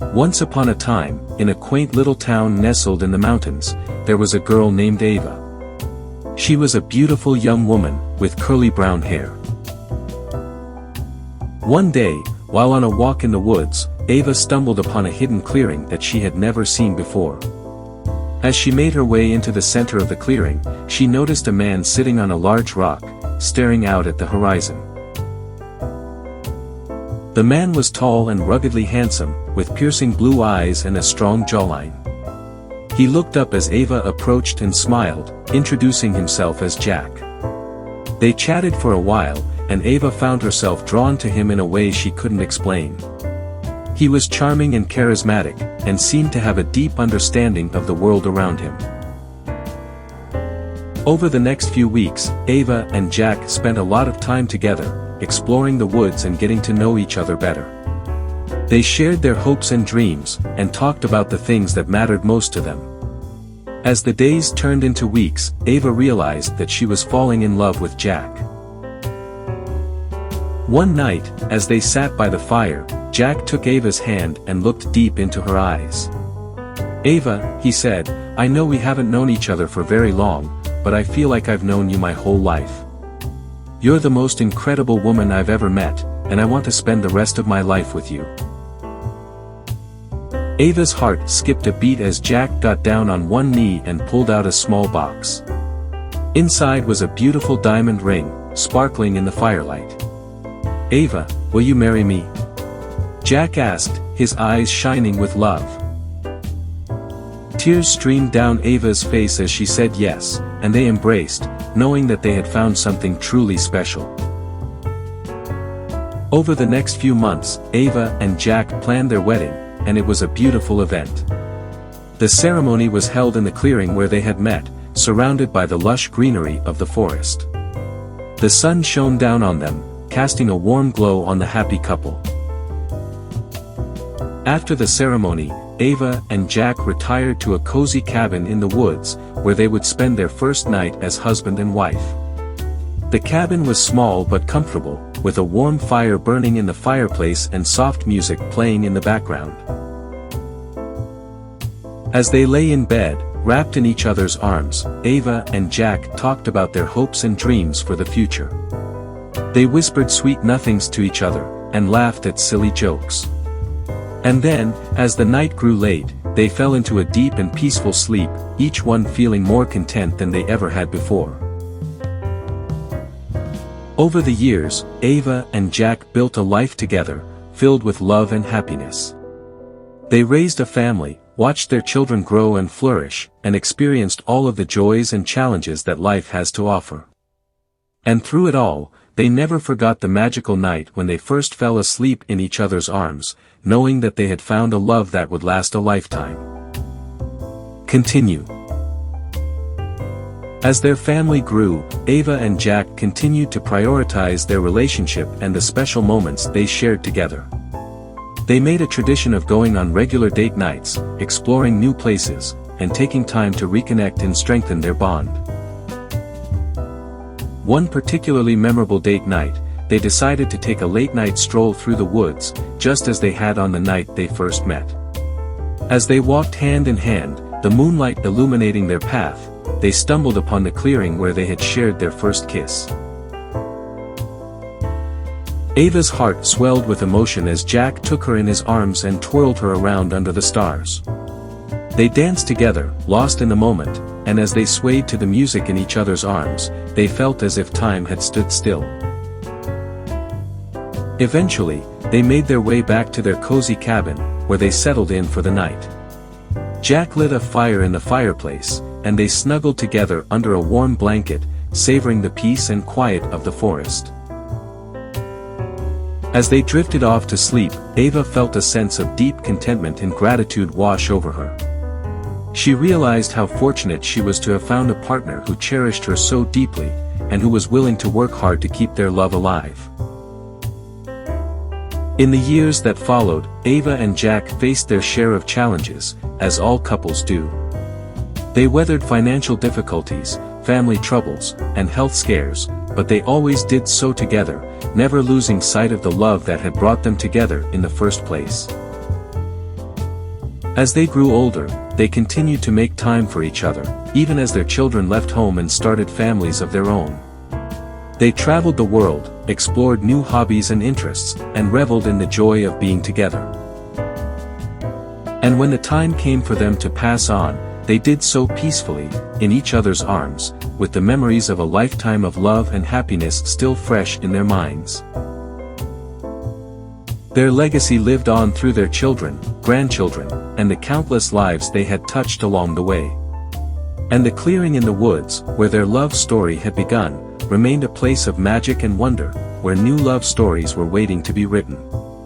Once upon a time, in a quaint little town nestled in the mountains, there was a girl named Ava. She was a beautiful young woman, with curly brown hair. One day, while on a walk in the woods, Ava stumbled upon a hidden clearing that she had never seen before. As she made her way into the center of the clearing, she noticed a man sitting on a large rock, staring out at the horizon. The man was tall and ruggedly handsome, with piercing blue eyes and a strong jawline. He looked up as Ava approached and smiled, introducing himself as Jack. They chatted for a while, and Ava found herself drawn to him in a way she couldn't explain. He was charming and charismatic, and seemed to have a deep understanding of the world around him. Over the next few weeks, Ava and Jack spent a lot of time together, exploring the woods and getting to know each other better. They shared their hopes and dreams, and talked about the things that mattered most to them. As the days turned into weeks, Ava realized that she was falling in love with Jack. One night, as they sat by the fire, Jack took Ava's hand and looked deep into her eyes. "Ava," he said, "I know we haven't known each other for very long, but I feel like I've known you my whole life. You're the most incredible woman I've ever met, and I want to spend the rest of my life with you." Ava's heart skipped a beat as Jack got down on one knee and pulled out a small box. Inside was a beautiful diamond ring, sparkling in the firelight. "Ava, will you marry me?" Jack asked, his eyes shining with love. Tears streamed down Ava's face as she said yes, and they embraced, knowing that they had found something truly special. Over the next few months, Ava and Jack planned their wedding, and it was a beautiful event. The ceremony was held in the clearing where they had met, surrounded by the lush greenery of the forest. The sun shone down on them, casting a warm glow on the happy couple. After the ceremony, Ava and Jack retired to a cozy cabin in the woods, where they would spend their first night as husband and wife. The cabin was small but comfortable, with a warm fire burning in the fireplace and soft music playing in the background. As they lay in bed, wrapped in each other's arms, Ava and Jack talked about their hopes and dreams for the future. They whispered sweet nothings to each other, and laughed at silly jokes. And then, as the night grew late, they fell into a deep and peaceful sleep, each one feeling more content than they ever had before. Over the years, Ava and Jack built a life together, filled with love and happiness. They raised a family, watched their children grow and flourish, and experienced all of the joys and challenges that life has to offer. And through it all, they never forgot the magical night when they first fell asleep in each other's arms, knowing that they had found a love that would last a lifetime. Continue. As their family grew, Ava and Jack continued to prioritize their relationship and the special moments they shared together. They made a tradition of going on regular date nights, exploring new places, and taking time to reconnect and strengthen their bond. One particularly memorable date night, they decided to take a late-night stroll through the woods, just as they had on the night they first met. As they walked hand in hand, the moonlight illuminating their path, they stumbled upon the clearing where they had shared their first kiss. Ava's heart swelled with emotion as Jack took her in his arms and twirled her around under the stars. They danced together, lost in the moment, and as they swayed to the music in each other's arms, they felt as if time had stood still. Eventually, they made their way back to their cozy cabin, where they settled in for the night. Jack lit a fire in the fireplace, and they snuggled together under a warm blanket, savoring the peace and quiet of the forest. As they drifted off to sleep, Ava felt a sense of deep contentment and gratitude wash over her. She realized how fortunate she was to have found a partner who cherished her so deeply, and who was willing to work hard to keep their love alive. In the years that followed, Ava and Jack faced their share of challenges, as all couples do. They weathered financial difficulties, family troubles, and health scares, but they always did so together, never losing sight of the love that had brought them together in the first place. As they grew older, they continued to make time for each other, even as their children left home and started families of their own. They traveled the world, explored new hobbies and interests, and reveled in the joy of being together. And when the time came for them to pass on, they did so peacefully, in each other's arms, with the memories of a lifetime of love and happiness still fresh in their minds. Their legacy lived on through their children, grandchildren, and the countless lives they had touched along the way. And the clearing in the woods, where their love story had begun, remained a place of magic and wonder, where new love stories were waiting to be written.